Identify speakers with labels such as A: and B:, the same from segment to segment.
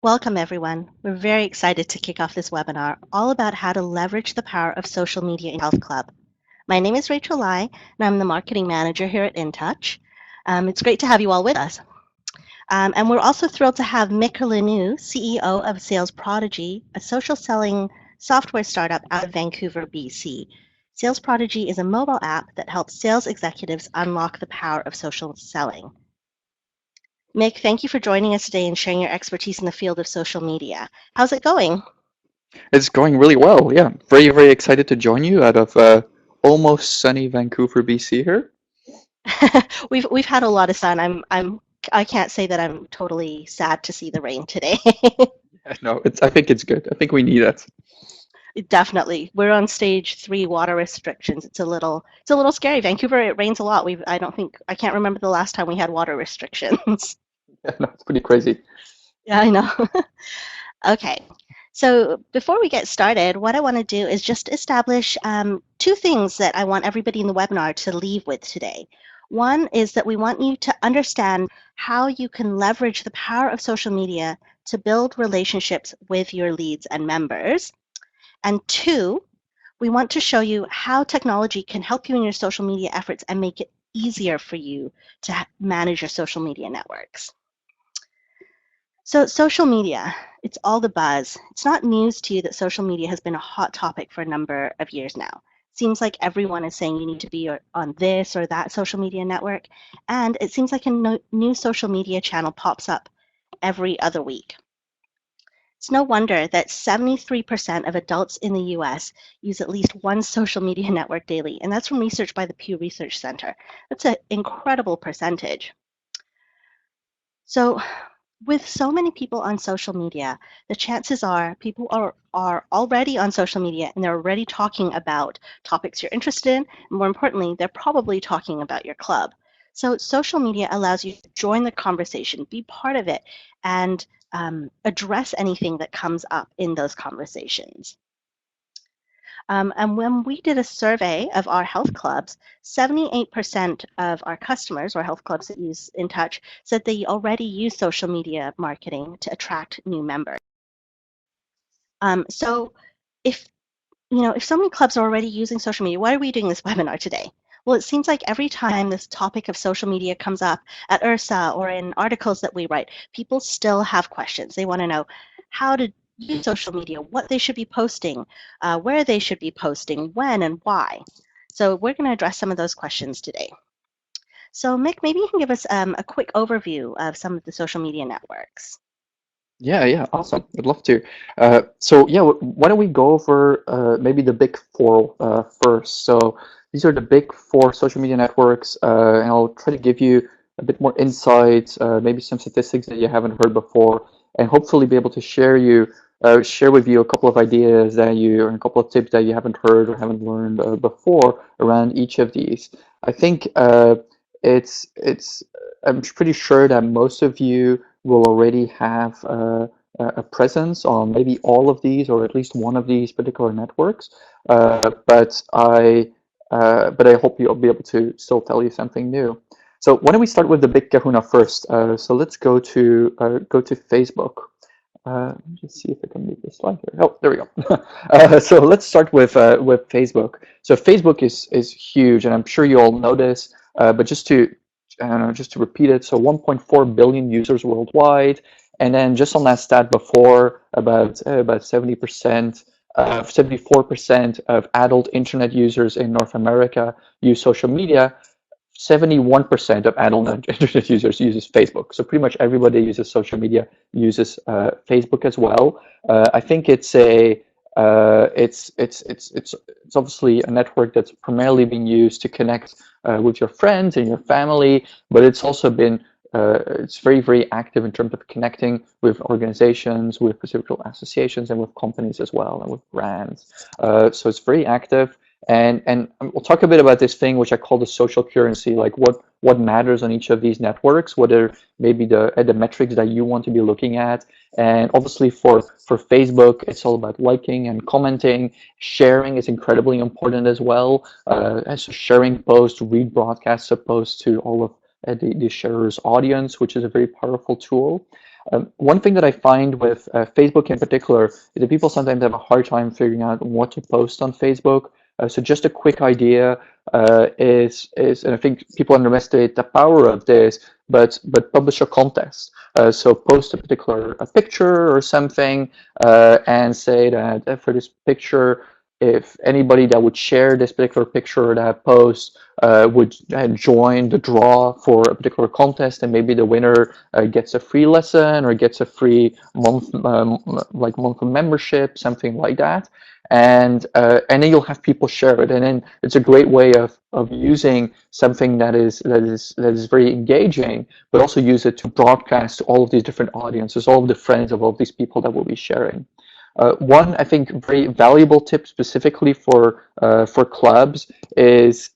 A: Welcome, everyone. We're very excited to kick off this webinar all about how to leverage the power of social media in Health Club. My name is Rachel Lai, and I'm the marketing manager here at InTouch. It's great to have you all with us. And we're also thrilled to have Mick Lanu, CEO of Sales Prodigy, a social selling software startup out of Vancouver, BC. Sales Prodigy is a mobile app that helps sales executives unlock the power of social selling. Mick, thank you for joining us today and sharing your expertise in the field of social media. How's it going?
B: It's going really well. Yeah, very, very excited to join you out of almost sunny Vancouver, BC here.
A: We've had a lot of sun. I can't say that I'm totally sad to see the rain today.
B: No, I think it's good. I think we need it.
A: Definitely. We're on stage 3 water restrictions. It's a little scary. Vancouver, it rains a lot. I can't remember the last time we had water restrictions.
B: Yeah, no, it's pretty crazy.
A: Yeah, I know. Okay. So before we get started, what I want to do is just establish two things that I want everybody in the webinar to leave with today. One is that we want you to understand how you can leverage the power of social media to build relationships with your leads and members. And two, we want to show you how technology can help you in your social media efforts and make it easier for you to manage your social media networks. So social media, it's all the buzz. It's not news to you that social media has been a hot topic for a number of years now. Seems like everyone is saying you need to be on this or that social media network, and it seems like a new social media channel pops up every other week. It's no wonder that 73% of adults in the US use at least one social media network daily, and that's from research by the Pew Research Center. That's an incredible percentage. So with so many people on social media, the chances are people are already on social media and they're already talking about topics you're interested in. And more importantly, they're probably talking about your club. So social media allows you to join the conversation, be part of it, and address anything that comes up in those conversations. And when we did a survey of our health clubs, 78% of our customers or health clubs that use InTouch said they already use social media marketing to attract new members. So if so many clubs are already using social media, why are we doing this webinar today? Well, it seems like every time this topic of social media comes up at IRSA or in articles that we write, people still have questions. They want to know how to use social media, what they should be posting, where they should be posting, when and why. So we're going to address some of those questions today. So Mick, maybe you can give us a quick overview of some of the social media networks.
B: Yeah, awesome. I'd love to. So yeah, why don't we go over maybe the big four first? So these are the big four social media networks, and I'll try to give you a bit more insight, maybe some statistics that you haven't heard before, and hopefully be able to share with you a couple of ideas or a couple of tips that you haven't heard or haven't learned before around each of these. I think it's I'm pretty sure that most of you will already have a presence on maybe all of these or at least one of these particular networks. But I hope you'll be able to still tell you something new. So why don't we start with the big kahuna first? So let's go to Facebook. Let me just see if I can move this slide here. Oh, there we go. So let's start with Facebook. So Facebook is huge, and I'm sure you all know this. But just to repeat it, so 1.4 billion users worldwide, and then just on that stat before, about 70%, 74% of adult internet users in North America use social media. 71% of adult internet users uses Facebook. So pretty much everybody uses social media uses Facebook as well. I think it's obviously a network that's primarily being used to connect with your friends and your family, but it's also been it's very, very active in terms of connecting with organizations, with reciprocal associations, and with companies as well, and with brands. So it's very active. And we'll talk a bit about this thing which I call the social currency, like what matters on each of these networks, what are maybe the metrics that you want to be looking at. And obviously for Facebook, it's all about liking and commenting. Sharing is incredibly important as well. And so sharing posts, read broadcasts of posts to all of the sharer's audience, which is a very powerful tool. One thing that I find with Facebook in particular is that people sometimes have a hard time figuring out what to post on Facebook. So just a quick idea and I think people underestimate the power of this, but publish a contest. So post a picture or something, and say that for this picture, if anybody that would share this particular picture or that post would join the draw for a particular contest, and maybe the winner gets a free lesson or gets a free month of membership, something like that. And then you'll have people share it, and then it's a great way of using something that is very engaging, but also use it to broadcast to all of these different audiences, all of the friends of all of these people that will be sharing. One, I think, very valuable tip specifically for clubs is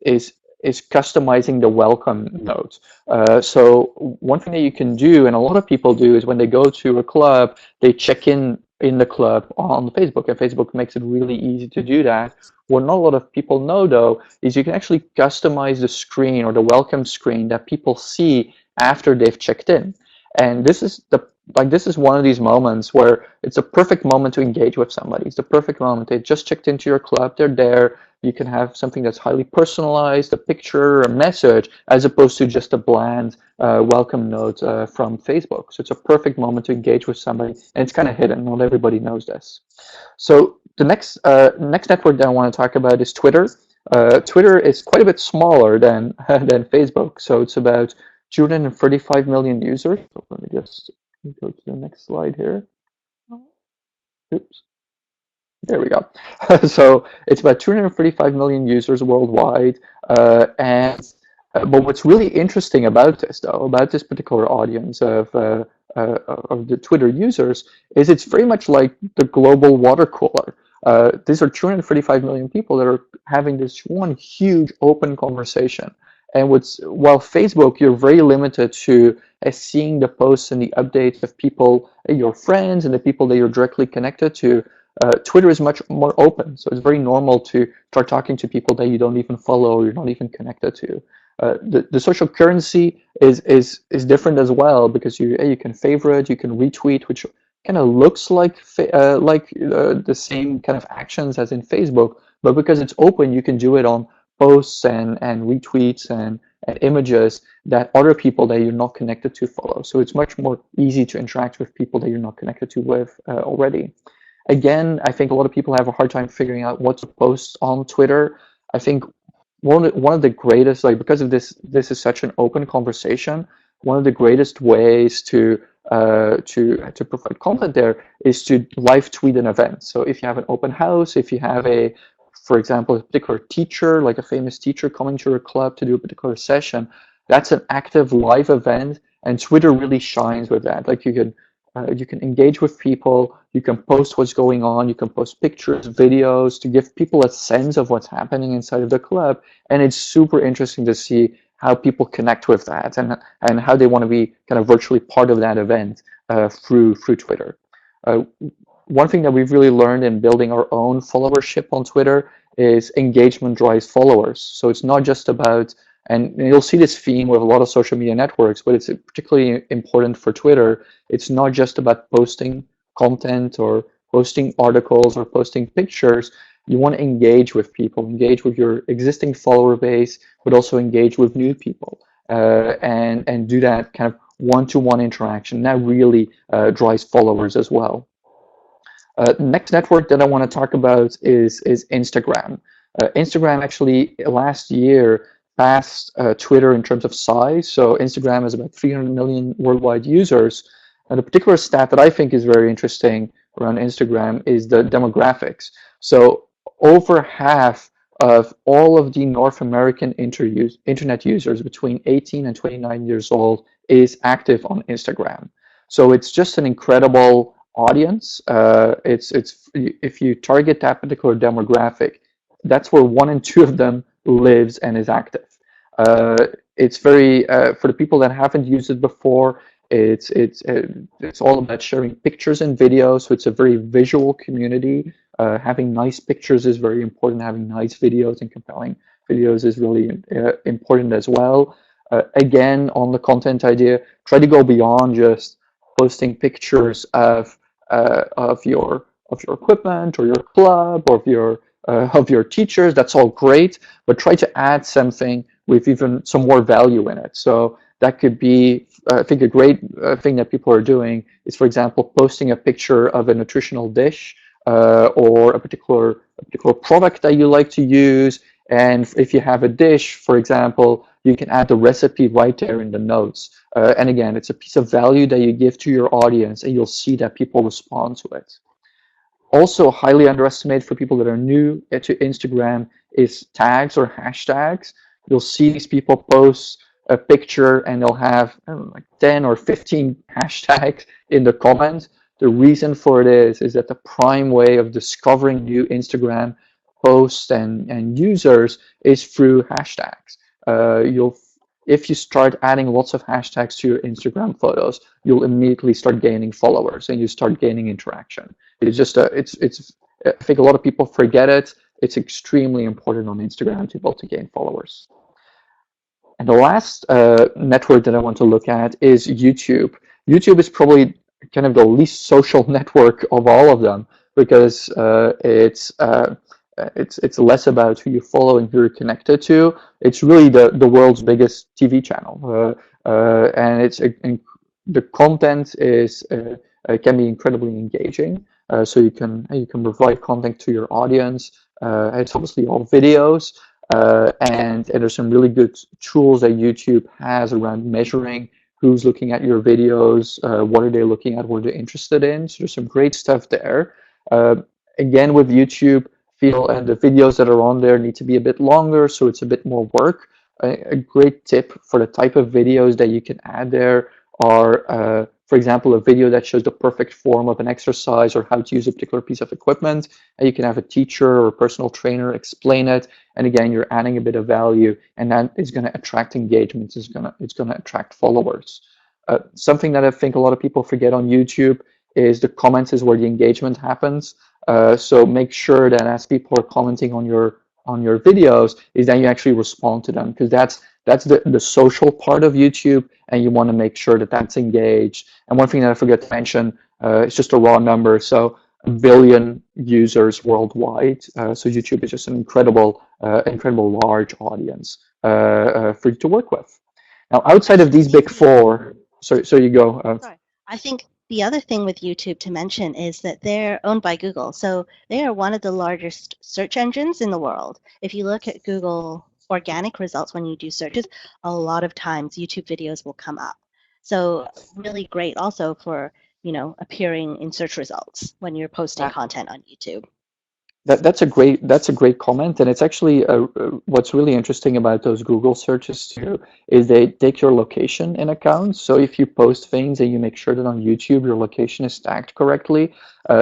B: customizing the welcome note. So one thing that you can do, and a lot of people do, is when they go to a club, they check in the club on Facebook, and Facebook makes it really easy to do that. What not a lot of people know, though, is you can actually customize the screen or the welcome screen that people see after they've checked in. And this is one of these moments where it's a perfect moment to engage with somebody. It's the perfect moment. They just checked into your club. They're there. You can have something that's highly personalized, a picture, a message, as opposed to just a bland welcome note from Facebook. So it's a perfect moment to engage with somebody, and it's kind of hidden. Not everybody knows this. So the next network that I want to talk about is Twitter. Twitter is quite a bit smaller than than Facebook, so it's about 235 million users. So let me just go to the next slide here. Oops. There we go. So it's about 235 million users worldwide. But what's really interesting about this, though, about this particular audience of the Twitter users, is it's very much like the global water cooler. These are 235 million people that are having this one huge open conversation. And while Facebook, you're very limited to seeing the posts and the updates of people, your friends, and the people that you're directly connected to. Twitter is much more open, so it's very normal to start talking to people that you don't even follow or you're not even connected to. The social currency is different as well, because you can favorite, you can retweet, which kind of looks like the same kind of actions as in Facebook, but because it's open, you can do it on posts and retweets and images that other people that you're not connected to follow. So it's much more easy to interact with people that you're not connected to with already. Again, I think a lot of people have a hard time figuring out what to post on Twitter. I think one of the greatest, like, because of this is such an open conversation, one of the greatest ways to provide content there is to live tweet an event. So if you have an open house, if you have for example, a particular teacher, like a famous teacher coming to your club to do a particular session, that's an active live event, and Twitter really shines with that. Like you can engage with people, you can post what's going on, you can post pictures, videos to give people a sense of what's happening inside of the club, and it's super interesting to see how people connect with that and how they want to be kind of virtually part of that event through Twitter. One thing that we've really learned in building our own followership on Twitter is engagement drives followers. So it's not just about, and you'll see this theme with a lot of social media networks, but it's particularly important for Twitter. It's not just about posting content or posting articles or posting pictures. You want to engage with people, engage with your existing follower base, but also engage with new people, and do that kind of one-to-one interaction. That really drives followers as well. Next network that I want to talk about is Instagram. Instagram actually last year passed Twitter in terms of size. So Instagram has about 300 million worldwide users. And the particular stat that I think is very interesting around Instagram is the demographics. So over half of all of the North American internet users between 18 and 29 years old is active on Instagram. So it's just an incredible audience. It's if you target that particular demographic, that's where 1 in 2 of them lives and is active. It's very for the people that haven't used it before. It's all about sharing pictures and videos. So it's a very visual community. Having nice pictures is very important. Having nice videos and compelling videos is really important as well. Again, on the content idea, try to go beyond just posting pictures of your equipment or your club or of your teachers. That's all great, but try to add something with even some more value in it. So that could be, I think, a great thing that people are doing is, for example, posting a picture of a nutritional dish or a particular product that you like to use. And if you have a dish, for example, you can add the recipe right there in the notes. And again, it's a piece of value that you give to your audience, and you'll see that people respond to it. Also, highly underestimated for people that are new to Instagram is tags or hashtags. You'll see these people post a picture and they'll have, I don't know, like 10 or 15 hashtags in the comments. The reason for it is that the prime way of discovering new Instagram posts and users is through hashtags. If you start adding lots of hashtags to your Instagram photos, you'll immediately start gaining followers and you start gaining interaction. It's just I think a lot of people forget it. It's extremely important on Instagram to be able to gain followers. And the last network that I want to look at is YouTube. YouTube is probably kind of the least social network of all of them because it's less about who you follow and who you're connected to. It's really the world's biggest TV channel, and the content is can be incredibly engaging. So you can provide content to your audience. It's obviously all videos, and there's some really good tools that YouTube has around measuring who's looking at your videos, what are they looking at, what are they interested in. So there's some great stuff there. Again, with YouTube, and the videos that are on there need to be a bit longer, so it's a bit more work. A great tip for the type of videos that you can add there are, for example, a video that shows the perfect form of an exercise or how to use a particular piece of equipment, and you can have a teacher or a personal trainer explain it. And again, you're adding a bit of value, and that is going to attract engagement. It's going to attract followers. Something that I think a lot of people forget on YouTube is the comments is where the engagement happens. So make sure that as people are commenting on your videos, is that you actually respond to them, because that's the social part of YouTube, and you want to make sure that that's engaged. And one thing that I forgot to mention, it's just a raw number, so 1 billion users worldwide. So YouTube is just an incredible large audience for you to work with. Now, outside of these big four, so you go.
A: Sorry. I think the other thing with YouTube to mention is that they're owned by Google. So they are one of the largest search engines in the world. If you look at Google organic results when you do searches, a lot of times YouTube videos will come up. So really great also for, appearing in search results when you're posting content on YouTube.
B: That's a great comment, and it's actually what's really interesting about those Google searches too is they take your location in account. So if you post things and you make sure that on YouTube your location is tagged correctly,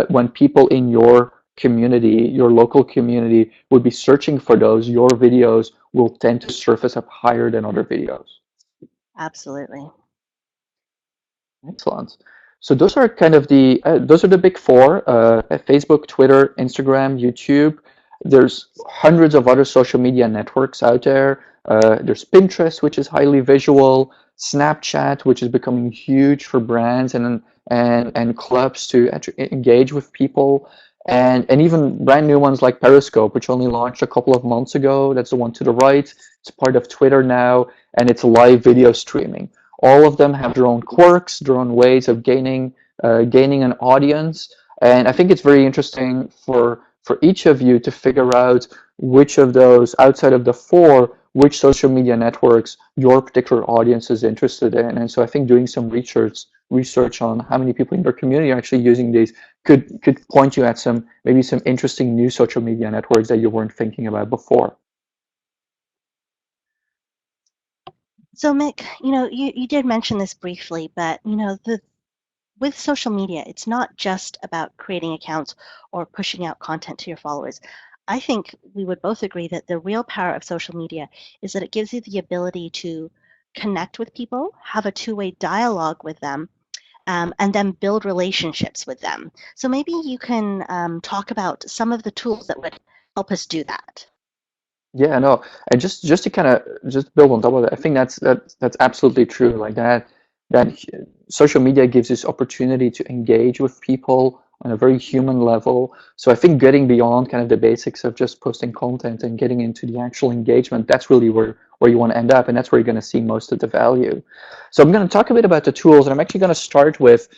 B: when people in your community, your local community, would be searching for those, your videos will tend to surface up higher than other videos.
A: Absolutely.
B: Excellent. So those are kind of those are the big four: Facebook, Twitter, Instagram, YouTube. There's hundreds of other social media networks out there. There's Pinterest, which is highly visual. Snapchat, which is becoming huge for brands and clubs to engage with people. And even brand new ones like Periscope, which only launched a couple of months ago. That's the one to the right. It's part of Twitter now, and it's live video streaming. All of them have their own quirks, their own ways of gaining an audience, and I think it's very interesting for each of you to figure out which of those, outside of the four, which social media networks your particular audience is interested in. And so I think doing some research on how many people in your community are actually using these could point you at maybe some interesting new social media networks that you weren't thinking about before.
A: So Mick, you did mention this briefly, but with social media, it's not just about creating accounts or pushing out content to your followers. I think we would both agree that the real power of social media is that it gives you the ability to connect with people, have a two-way dialogue with them, and then build relationships with them. So maybe you can talk about some of the tools that would help us do that.
B: Yeah, no, and just to kind of just build on top of that, I think that's absolutely true. Like that, that social media gives us opportunity to engage with people on a very human level. So I think getting beyond kind of the basics of just posting content and getting into the actual engagement, that's really where you want to end up, and that's where you're going to see most of the value. So I'm going to talk a bit about the tools, and I'm actually going to start with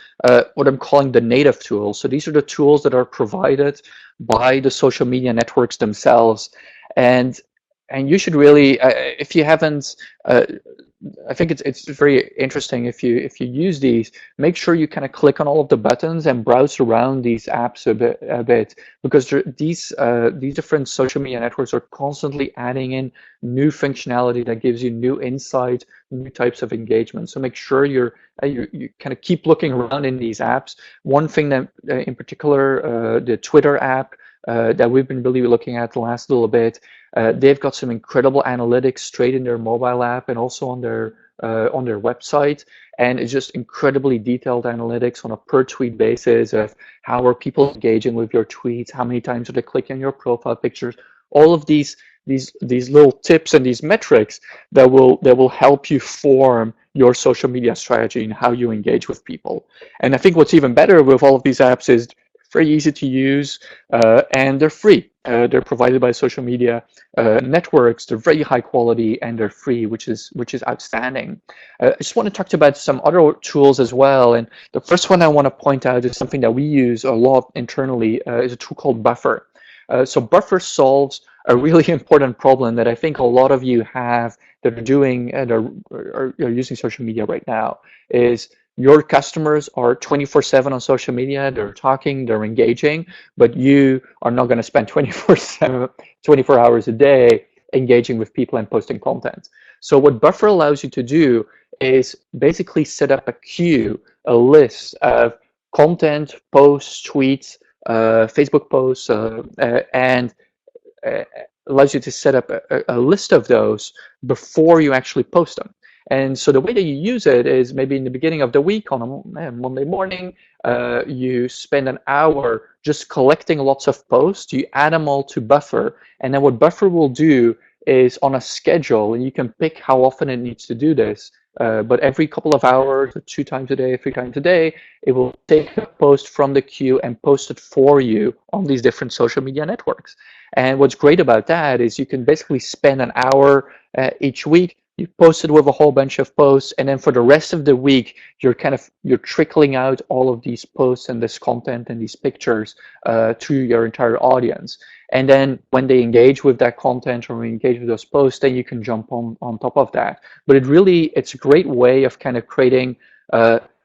B: what I'm calling the native tools. So these are the tools that are provided by the social media networks themselves, and you should really, if you haven't, I think it's very interesting if you use these, make sure you kind of click on all of the buttons and browse around these apps a bit, because these different social media networks are constantly adding in new functionality that gives you new insight, new types of engagement. So make sure you kind of keep looking around in these apps. One thing that in particular, the Twitter app that we've been really looking at the last little bit, they've got some incredible analytics straight in their mobile app and also on their website, and it's just incredibly detailed analytics on a per tweet basis of how are people engaging with your tweets, how many times are they clicking on your profile pictures, all of these little tips and these metrics that will help you form your social media strategy and how you engage with people. And I think what's even better with all of these apps is very easy to use, and they're free. They're provided by social media networks. They're very high quality and they're free, which is outstanding. I just want to talk about some other tools as well. And the first one I want to point out is something that we use a lot internally, is a tool called Buffer. So Buffer solves a really important problem that I think a lot of you have that are doing and are using social media right now, is your customers are 24/7 on social media, they're talking, they're engaging, but you are not going to spend 24/7, 24 hours a day engaging with people and posting content. So what Buffer allows you to do is basically set up a queue, a list of content, posts, tweets, Facebook posts, and allows you to set up a list of those before you actually post them. And so the way that you use it is maybe in the beginning of the week on a Monday morning, you spend an hour just collecting lots of posts, you add them all to Buffer, and then what Buffer will do is on a schedule, and you can pick how often it needs to do this, but every couple of hours, 2 times a day, 3 times a day, it will take a post from the queue and post it for you on these different social media networks. And what's great about that is you can basically spend an hour each week. You post it with a whole bunch of posts, and then for the rest of the week, you're trickling out all of these posts and this content and these pictures to your entire audience. And then when they engage with that content or engage with those posts, then you can jump on top of that. But it's a great way of kind of creating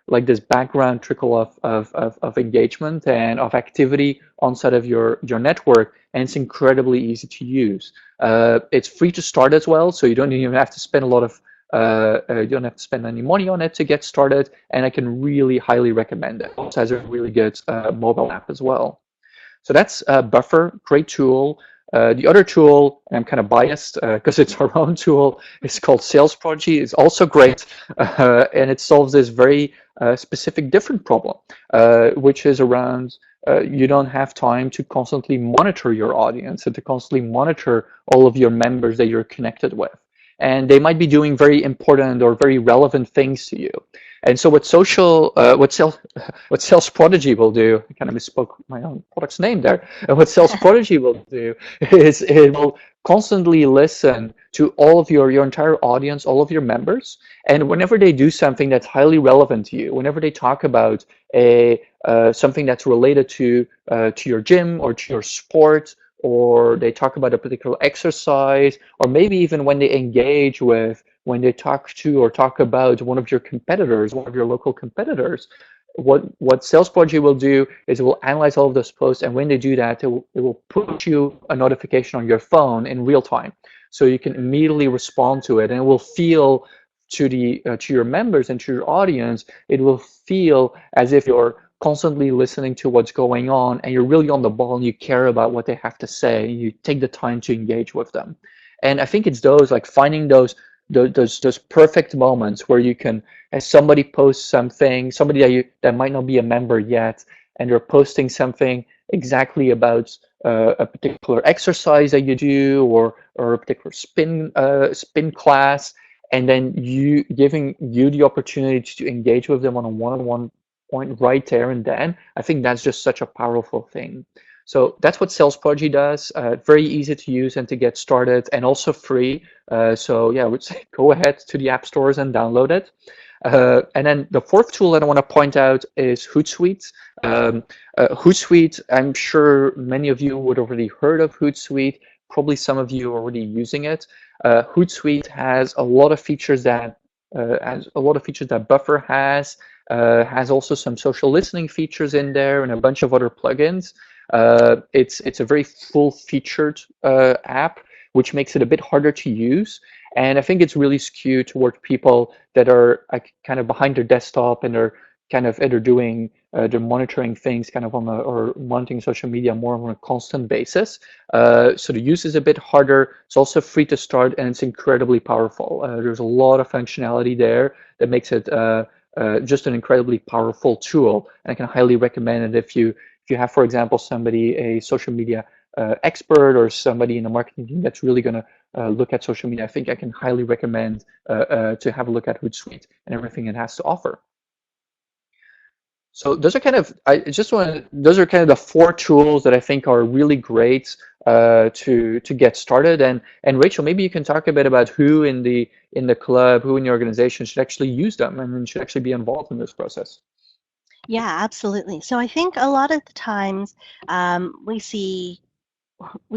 B: like this background trickle of engagement and of activity inside of your network, and it's incredibly easy to use. It's free to start as well, so you don't even have to spend a lot of you don't have to spend any money on it to get started, and I can really highly recommend it. It also has a really good mobile app as well. So that's Buffer, great tool. The other tool, and I'm kind of biased because it's our own tool, is called Sales Prodigy. It's also great, and it solves this very specific different problem, which is around you don't have time to constantly monitor your audience and to constantly monitor all of your members that you're connected with. And they might be doing very important or very relevant things to you. And so what Sales Prodigy will do, I kind of misspoke my own product's name there. And what Sales Prodigy will do is it will constantly listen to all of your entire audience, all of your members, and whenever they do something that's highly relevant to you, whenever they talk about something that's related to your gym or to your sport, or they talk about a particular exercise, or maybe even when they talk to or talk about one of your competitors, one of your local competitors, what Sales Prodigy will do is it will analyze all of those posts, and when they do that, it will push you a notification on your phone in real time, so you can immediately respond to it, and it will feel to your members and to your audience, it will feel as if you're constantly listening to what's going on, and you're really on the ball, and you care about what they have to say, and you take the time to engage with them. And I think it's those, like finding those perfect moments where you can, as somebody posts something, somebody that might not be a member yet, and they're posting something exactly about a particular exercise that you do, or a particular spin class, and then you giving you the opportunity to engage with them on a one-on-one point right there and then, I think that's just such a powerful thing. So that's what Sales Prodigy does. Very easy to use and to get started, and also free. So yeah, I would say go ahead to the app stores and download it. And then the fourth tool that I want to point out is Hootsuite. Hootsuite, I'm sure many of you would already heard of Hootsuite. Probably some of you are already using it. Hootsuite has a lot of features that Buffer has also some social listening features in there and a bunch of other plugins. It's a very full-featured app, which makes it a bit harder to use. And I think it's really skewed toward people that are kind of behind their desktop and are kind of either doing they're monitoring things kind of or monitoring social media more on a constant basis. So the use is a bit harder. It's also free to start, and it's incredibly powerful. There's a lot of functionality there that makes it just an incredibly powerful tool. And I can highly recommend it if you have, for example, somebody, a social media expert or somebody in the marketing team that's really going to look at social media. I think I can highly recommend to have a look at Hootsuite and everything it has to offer. So those are kind of those are kind of the four tools that I think are really great to get started. And Rachel, maybe you can talk a bit about who in the club, who in the organization should actually use them and should actually be involved in this process.
A: Yeah, absolutely. So I think a lot of the times we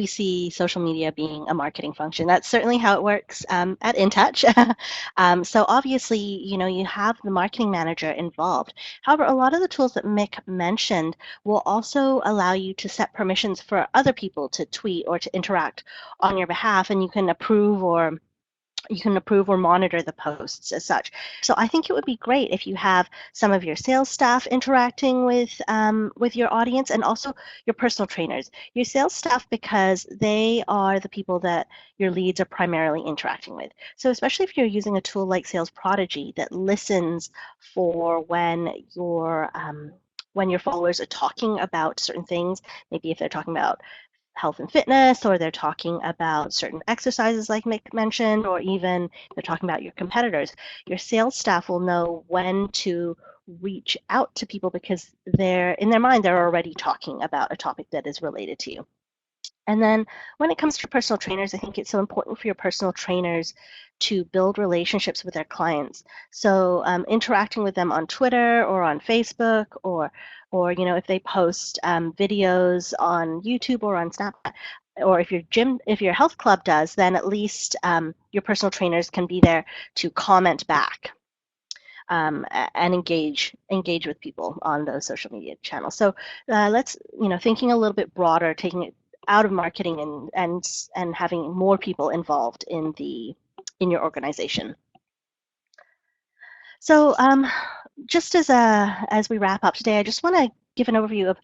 A: see social media being a marketing function. That's certainly how it works at InTouch. So obviously, you have the marketing manager involved. However, a lot of the tools that Mick mentioned will also allow you to set permissions for other people to tweet or to interact on your behalf, and you can approve or monitor the posts as such. So I think it would be great if you have some of your sales staff interacting with your audience, and also your personal trainers. Your sales staff, because they are the people that your leads are primarily interacting with. So especially if you're using a tool like Sales Prodigy that listens for when your followers are talking about certain things, maybe if they're talking about health and fitness, or they're talking about certain exercises like Mick mentioned, or even they're talking about your competitors, your sales staff will know when to reach out to people because in their mind, they're already talking about a topic that is related to you. And then when it comes to personal trainers, I think it's so important for your personal trainers to build relationships with their clients. So interacting with them on Twitter or on Facebook, or if they post videos on YouTube or on Snapchat, or if your health club does, then at least your personal trainers can be there to comment back. And engage with people on those social media channels. So let's, thinking a little bit broader, taking it out of marketing and having more people involved in your organization. So just as we wrap up today, I just want to give an overview of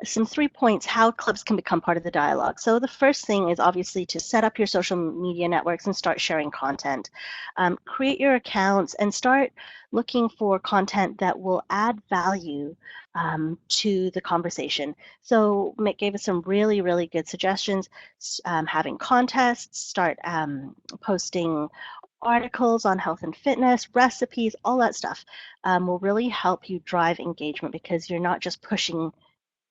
A: some 3 points how clubs can become part of the dialogue. So the first thing is obviously to set up your social media networks and start sharing content. Create your accounts and start looking for content that will add value to the conversation. So Mick gave us some really, really good suggestions. Having contests, start posting articles on health and fitness, recipes, all that stuff will really help you drive engagement, because you're not just pushing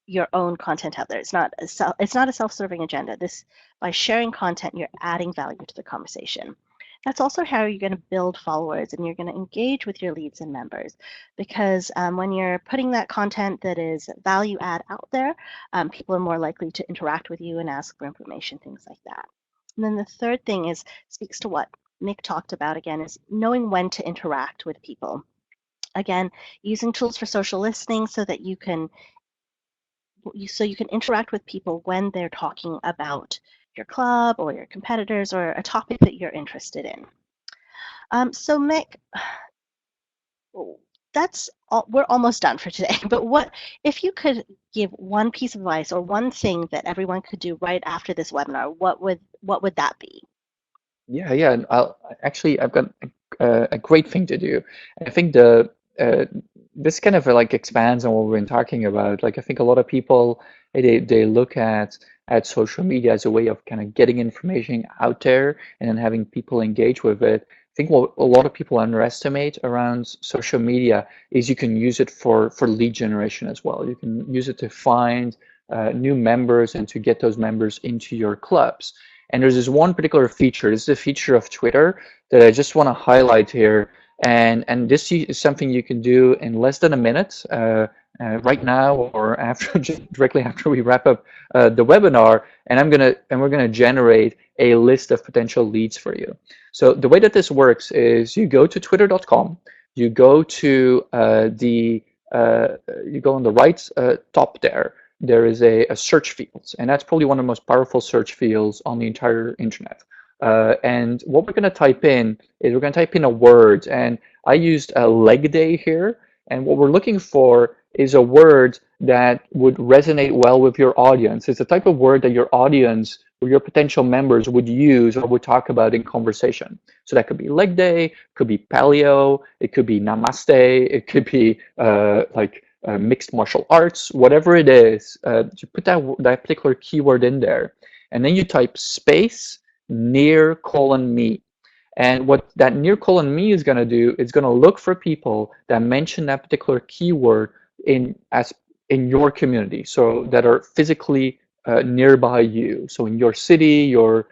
A: your own content out there. It's not a self-serving agenda. By sharing content, you're adding value to the conversation. That's also how you're going to build followers, and you're going to engage with your leads and members, because when you're putting that content that is value add out there, people are more likely to interact with you and ask for information, things like that. And then the third thing speaks to what Mick talked about again, is knowing when to interact with people. Again, using tools for social listening so that you can interact with people when they're talking about your club or your competitors or a topic that you're interested in. So Mick, that's all. We're almost done for today. But what if you could give one piece of advice or one thing that everyone could do right after this webinar? What would that be?
B: Yeah. And I've got a great thing to do. I think this kind of like expands on what we've been talking about. Like I think a lot of people they look at social media as a way of kind of getting information out there and then having people engage with it. think what a lot of people underestimate around social media is you can use it for lead generation as well. You can use it to find new members and to get those members into your clubs. And there's this one particular feature. This is a feature of Twitter that I just want to highlight here. And this is something you can do in less than a minute right now or after directly after we wrap up the webinar. And we're gonna generate a list of potential leads for you. So the way that this works is you go to twitter.com, you go to you go on the right top there. There is a search field, and that's probably one of the most powerful search fields on the entire internet. And what we're going to type in is we're going to type in a word, and I used a leg day here. And what we're looking for is a word that would resonate well with your audience. It's the type of word that your audience or your potential members would use or would talk about in conversation. So that could be leg day, could be paleo, it could be namaste, it could be mixed martial arts, whatever it is. You put that particular keyword in there, and then you type space near colon me. And what that near colon me is going to do, it's going to look for people that mention that particular keyword in your community, so that are physically nearby you. So in your city, your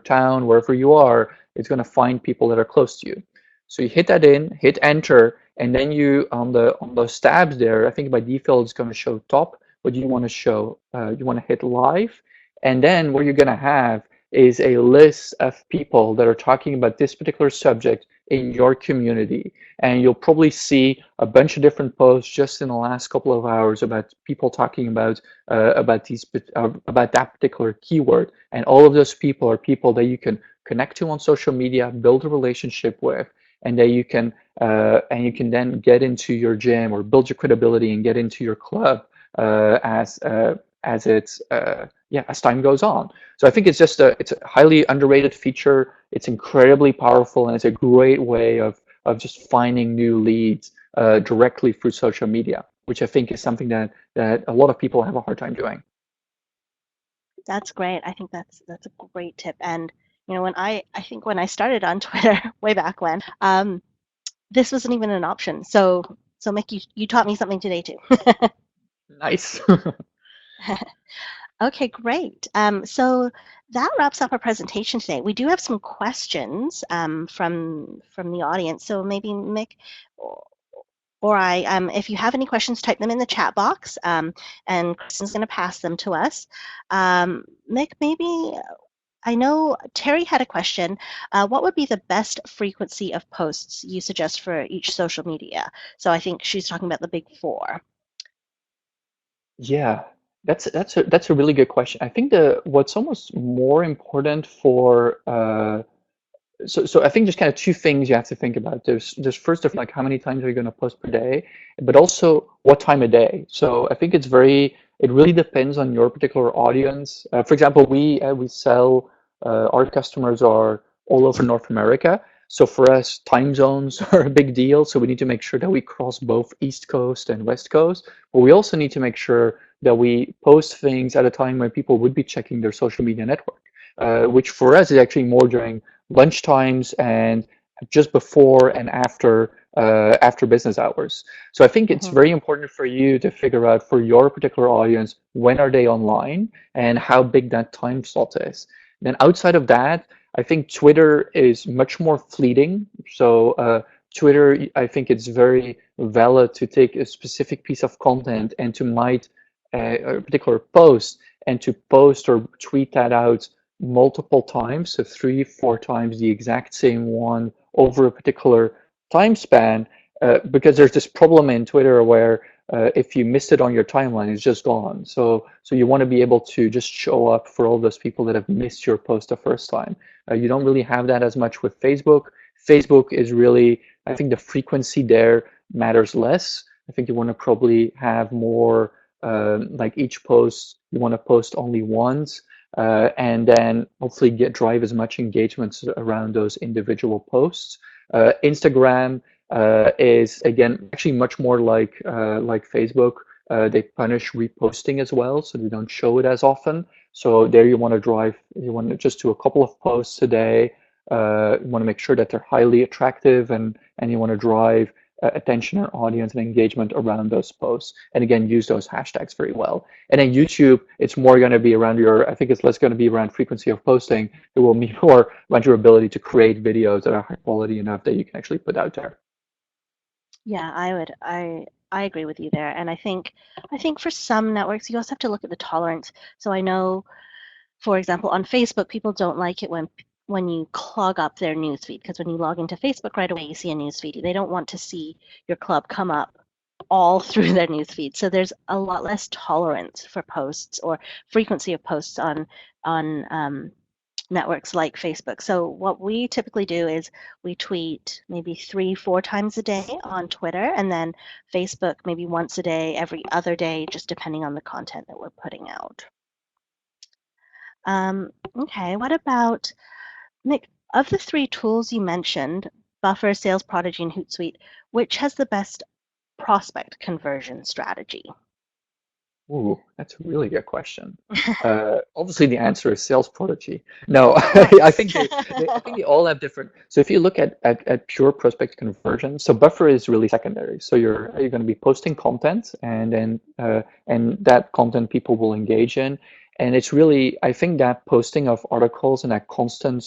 B: town, wherever you are, it's going to find people that are close to you. So you hit that in, hit enter, and then you on those tabs there, I think by default it's going to show top. What you want to show, you want to hit live, and then what you're going to have is a list of people that are talking about this particular subject in your community. And you'll probably see a bunch of different posts just in the last couple of hours about people talking about that particular keyword. And all of those people are people that you can connect to on social media, build a relationship with, and that you can then get into your gym or build your credibility and get into your club as time goes on. So I think it's a highly underrated feature. It's incredibly powerful, and it's a great way of just finding new leads directly through social media, which I think is something that a lot of people have a hard time doing.
A: That's great. I think that's a great tip. And when I think when I started on Twitter way back when, this wasn't even an option. So Mick, you taught me something today too.
B: Nice.
A: Okay, great. So that wraps up our presentation today. We do have some questions from the audience. So maybe Mick or I, if you have any questions, type them in the chat box, and Kristen's going to pass them to us. Mick, maybe, I know Terry had a question. What would be the best frequency of posts you suggest for each social media? So I think she's talking about the big four.
B: Yeah, that's a really good question. I think what's almost more important for so I think there's kind of two things you have to think about. There's first of like how many times are you going to post per day, but also what time of day. So I think it really depends on your particular audience. For example, we sell, our customers are all over North America. So for us, time zones are a big deal. So we need to make sure that we cross both East Coast and West Coast. But we also need to make sure that we post things at a time when people would be checking their social media network, which for us is actually more during lunch times and just before and after business hours. So I think it's very important for you to figure out for your particular audience, when are they online and how big that time slot is. Then outside of that, I think Twitter is much more fleeting. So Twitter, I think it's very valid to take a specific piece of content and to might a particular post and to post or tweet that out multiple times, so 3-4 times the exact same one over a particular time span, because there's this problem in Twitter where if you missed it on your timeline, it's just gone. So you want to be able to just show up for all those people that have missed your post the first time. You don't really have that as much with Facebook. Facebook is really, I think the frequency there matters less. I think you want to probably have more, like each post, you want to post only once. And then hopefully drive as much engagement around those individual posts. Instagram is again actually much more like Facebook. They punish reposting as well, so they don't show it as often. So there you want to just do a couple of posts a day, You want to make sure that they're highly attractive, and you want to drive attention and audience and engagement around those posts. And again, use those hashtags very well. And then YouTube, it's more going to be around I think it's less going to be around frequency of posting. It will be more around your ability to create videos that are high quality enough that you can actually put out there.
A: Yeah, I agree with you there. And I think for some networks, you also have to look at the tolerance. So I know, for example, on Facebook, people don't like it when you clog up their newsfeed, because when you log into Facebook right away, you see a newsfeed. They don't want to see your club come up all through their newsfeed. So there's a lot less tolerance for posts or frequency of posts on networks like Facebook. So what we typically do is we tweet maybe 3-4 times a day on Twitter, and then Facebook maybe once a day, every other day, just depending on the content that we're putting out. Okay, what about, Nick, of the 3 tools you mentioned, Buffer, Sales Prodigy, and Hootsuite, which has the best prospect conversion strategy?
B: Ooh, that's a really good question. Obviously, the answer is Sales Prodigy. No, I think they all have different. So if you look at pure prospect conversion, so Buffer is really secondary. So you're going to be posting content, and then and that content people will engage in, and it's really, I think, that posting of articles and that constant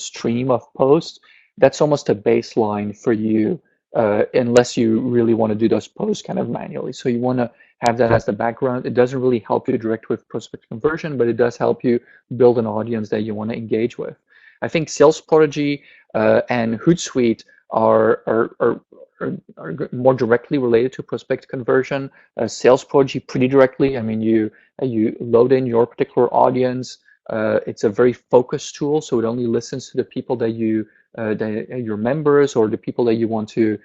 B: stream of posts, that's almost a baseline for you. Unless you really want to do those posts kind of manually. So you want to have that as the background. It doesn't really help you direct with prospect conversion, but it does help you build an audience that you want to engage with. I think Sales Prodigy and Hootsuite are more directly related to prospect conversion. Sales Prodigy pretty directly. I mean, you load in your particular audience. It's a very focused tool, so it only listens to the people that your members or the people that you want to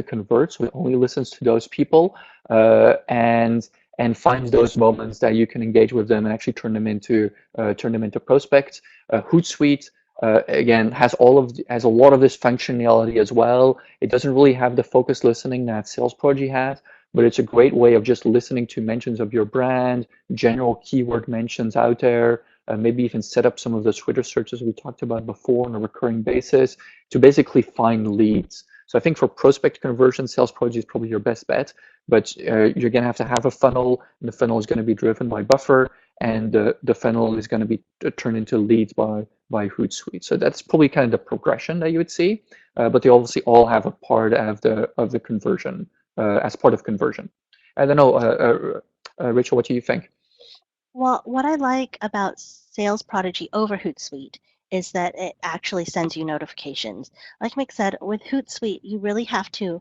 B: convert. So it only listens to those people and finds those moments that you can engage with them and actually turn them into prospects. Hootsuite again has a lot of this functionality as well. It doesn't really have the focused listening that Sales Prodigy has, but it's a great way of just listening to mentions of your brand, general keyword mentions out there. Maybe even set up some of those Twitter searches we talked about before on a recurring basis to basically find leads. So I think for prospect conversion, Sales Prodigy is probably your best bet, but you're going to have a funnel, and the funnel is going to be driven by Buffer, and the funnel is going to be turned into leads by Hootsuite. So that's probably kind of the progression that you would see, but they obviously all have a part of the conversion as part of conversion. I don't know, Rachel, what do you think?
A: Well, what I like about Sales Prodigy over Hootsuite is that it actually sends you notifications. Like Mick said, with Hootsuite, you really have to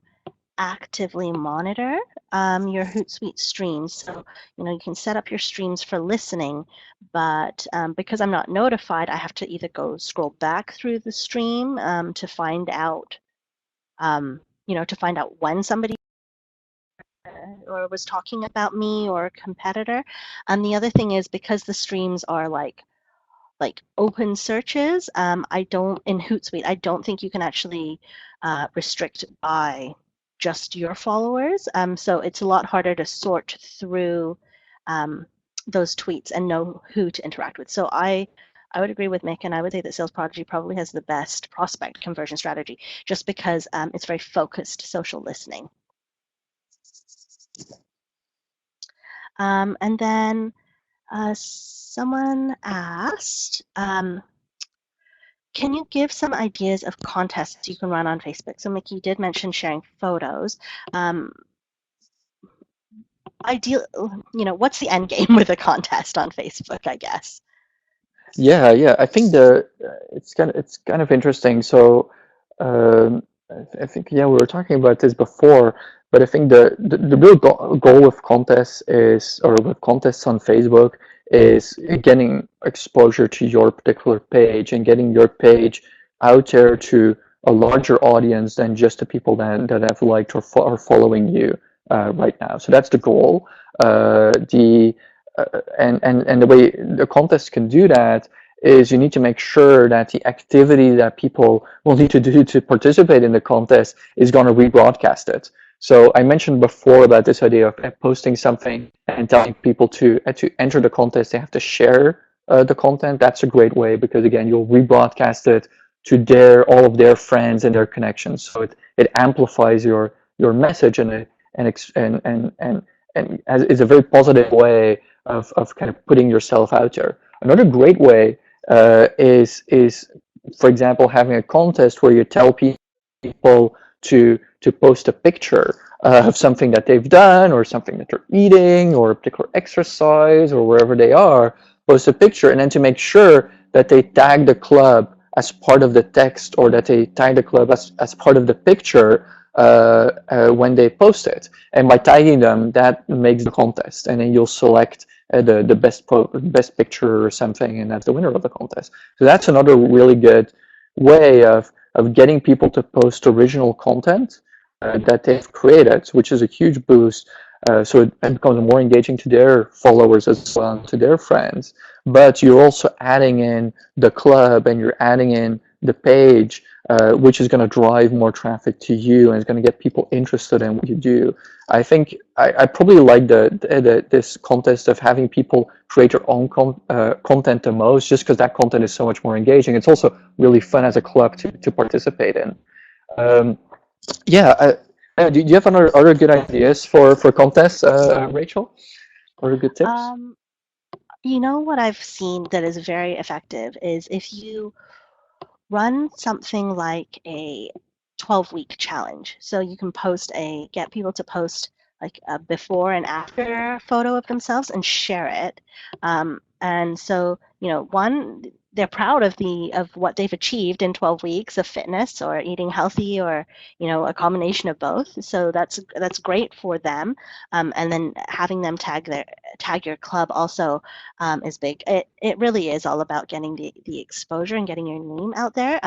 A: actively monitor your Hootsuite streams. So, you can set up your streams for listening, but because I'm not notified, I have to either go scroll back through the stream to find out, when somebody or was talking about me or a competitor. And the other thing is, because the streams are like open searches, in Hootsuite, I don't think you can actually restrict by just your followers. So it's a lot harder to sort through those tweets and know who to interact with. So I would agree with Mick, and I would say that Sales Prodigy probably has the best prospect conversion strategy, just because it's very focused social listening. And then someone asked, can you give some ideas of contests you can run on Facebook? So Mickey did mention sharing photos. What's the end game with a contest on Facebook, I guess?
B: Yeah. I think it's kind of interesting. So I think we were talking about this before, but I think the real goal with contests on Facebook is getting exposure to your particular page and getting your page out there to a larger audience than just the people that have liked or are following you right now. So that's the goal. And the way the contest can do that is you need to make sure that the activity that people will need to do to participate in the contest is going to rebroadcast it. So I mentioned before about this idea of posting something and telling people to enter the contest, they have to share the content, that's a great way, because again, you'll rebroadcast it to all of their friends and their connections. So it amplifies your message, and is a very positive way of kind of putting yourself out there. Another great way is, for example, having a contest where you tell people to post a picture of something that they've done, or something that they're eating, or a particular exercise, or wherever they are. Post a picture, and then to make sure that they tag the club as part of the text, or that they tag the club as part of the picture when they post it. And by tagging them, that makes the contest, and then you'll select the best picture or something, and that's the winner of the contest. So that's another really good way of getting people to post original content that they've created, which is a huge boost. So it becomes more engaging to their followers as well, and to their friends. But you're also adding in the club, and you're adding in the page, which is going to drive more traffic to you, and it's going to get people interested in what you do. I think I probably like this contest of having people create their own content the most, just because that content is so much more engaging. It's also really fun as a club to participate in. Yeah, do you have other good ideas for contests, Rachel? Or good tips?
A: You know what I've seen that is very effective is if you run something like a 12-week challenge. So you can get people to post like a before and after photo of themselves and share it. And so, one, they're proud of what they've achieved in 12 weeks of fitness or eating healthy, or a combination of both. So that's great for them. And then having them tag your club also is big. It really is all about getting the exposure and getting your name out there.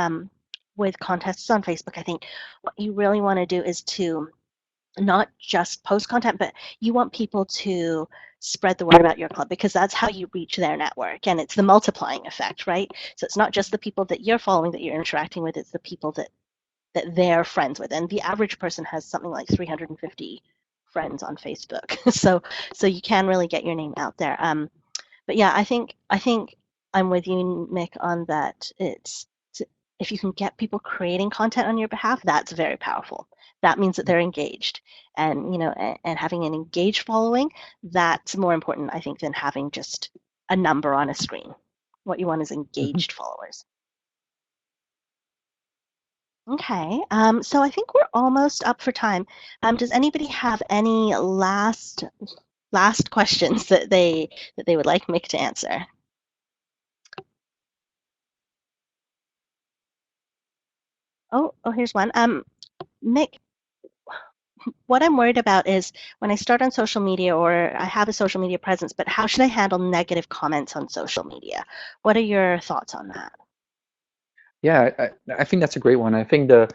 A: With contests on Facebook, I think what you really want to do is to not just post content, but you want people to spread the word about your club, because that's how you reach their network, and it's the multiplying effect, right? So it's not just the people that you're following, that you're interacting with, it's the people that they're friends with. And the average person has something like 350 friends on Facebook. so you can really get your name out there. But yeah, I think I'm with you, Mick, on that. If you can get people creating content on your behalf, that's very powerful. That means that they're engaged, and and having an engaged following, that's more important, I think, than having just a number on a screen. What you want is engaged followers. Okay, so I think we're almost up for time. Does anybody have any last questions that they would like Mick to answer? Oh, here's one. Mick, what I'm worried about is when I start on social media, or I have a social media presence, but how should I handle negative comments on social media? What are your thoughts on that?
B: Yeah, I think that's a great one. I think a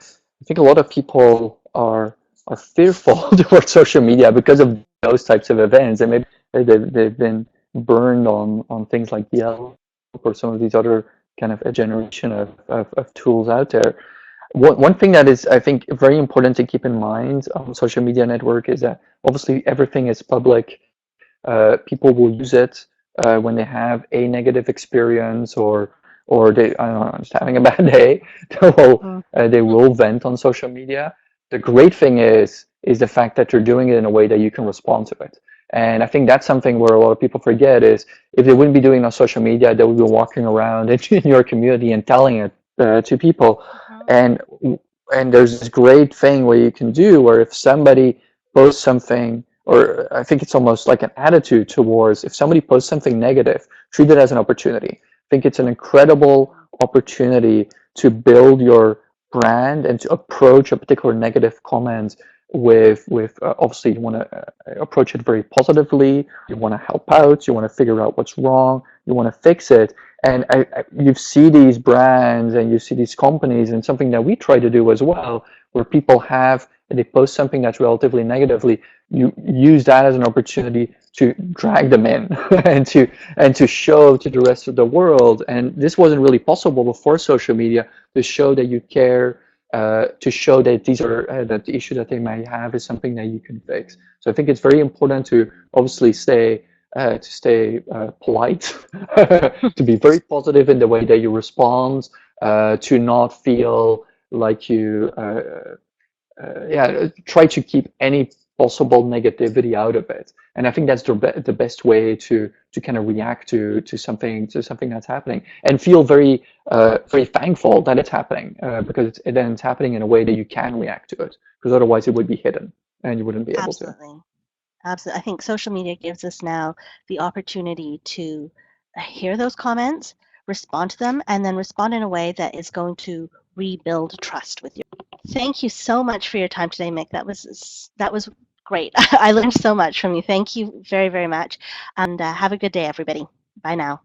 B: lot of people are fearful towards social media because of those types of events, and maybe they've been burned on things like Yelp or some of these other kind of a generation of tools out there. One thing that is, I think, very important to keep in mind on social media network is that obviously everything is public. People will use it when they have a negative experience, or they, I don't know, just having a bad day. They will vent on social media. The great thing is the fact that you're doing it in a way that you can respond to it. And I think that's something where a lot of people forget is, if they wouldn't be doing it on social media, they would be walking around in your community and telling it to people. And there's this great thing where you can do, where if somebody posts something, or I think it's almost like an attitude towards, if somebody posts something negative, treat it as an opportunity. I think it's an incredible opportunity to build your brand and to approach a particular negative comment with obviously you want to approach it very positively. You want to help out, you want to figure out what's wrong, you want to fix it. And you see these brands and you see these companies, and something that we try to do as well, where people they post something that's relatively negatively, you use that as an opportunity to drag them in and to show to the rest of the world. And this wasn't really possible before social media, to show that you care, to show that that the issue that they might have is something that you can fix. So I think it's very important to obviously stay polite, to be very positive in the way that you respond, to not feel like you yeah, try to keep any possible negativity out of it. And I think that's the best way to kind of react to something that's happening, and feel very thankful that it's happening, because then it's happening in a way that you can react to it, because otherwise it would be hidden and you wouldn't be able to.
A: Absolutely. Absolutely. I think social media gives us now the opportunity to hear those comments, respond to them, and then respond in a way that is going to rebuild trust with you. Thank you so much for your time today, Mick. That was great. I learned so much from you. Thank you very, very much. And have a good day, everybody. Bye now.